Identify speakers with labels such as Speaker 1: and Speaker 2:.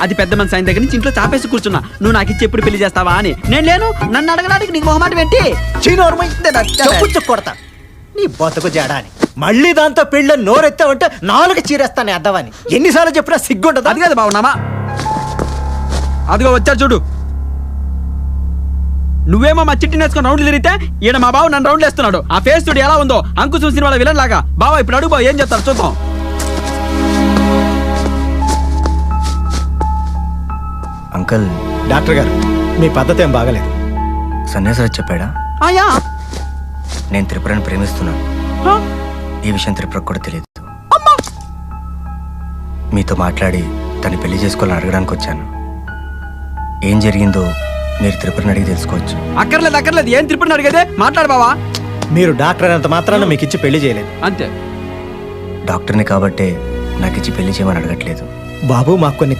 Speaker 1: అది పెద్ద మన సాయం దగ్గర నుంచి ఇంట్లో చాపేసి కూర్చున్నా. నువ్వు నాకు ఇచ్చి ఎప్పుడు పెళ్లి చేస్తావా అని. నేను లేను, నన్ను అడగడానికి నీకు మొహమాట ఏంటి?
Speaker 2: కొడతా నీ బతుకు జడా అని. మళ్ళీ దాంతో పెళ్ళి నోరెత్తావంటే నాలుగు చీరేస్తాను అద్దవని. ఎన్నిసార్లు చెప్పినా సిగ్గుంటది.
Speaker 1: అది కాదు బావున్నామా, అదిగో వచ్చారు చూడు. నువ్వేమో మా చిట్టి నేర్చుకుని రౌండ్లు తిరిగితే ఈయన మా బావ నన్ను రౌండ్లు వేస్తున్నాడు. ఆ ఫేస్ చూడు ఎలా ఉందో, అంకుశం సినిమాల విలన్ లాగా. బావా ఇప్పుడు అడుగు బావ, ఏం చెప్తారు చూద్దాం.
Speaker 3: అంకుల్,
Speaker 2: డాక్టర్ గారు మీ పద్ధతి ఏం బాగలేదు.
Speaker 3: సన్యాసరాజు చెప్పాడా?
Speaker 1: ఆయా
Speaker 3: నేను త్రిపురని ప్రేమిస్తున్నాను. ఈ విషయం త్రిపురకు కూడా తెలియదు. మీతో మాట్లాడి తను పెళ్లి చేసుకోవాలని అడగడానికి వచ్చాను. ఏం జరిగిందో మీరు త్రిపురని అడిగి తెలుసుకోవచ్చు.
Speaker 1: అక్కర్లేదు, ఏం త్రిపురని అడిగేదే, మాట్లాడు బావా.
Speaker 2: మీరు డాక్టర్ అయినంత మాత్రాన మీకు ఇచ్చి పెళ్లి చేయలేదు.
Speaker 1: అంతే.
Speaker 3: డాక్టర్ని కాబట్టే నాకు ఇచ్చి పెళ్లి చేయమని అడగట్లేదు.
Speaker 2: బాబు మాకు కొన్ని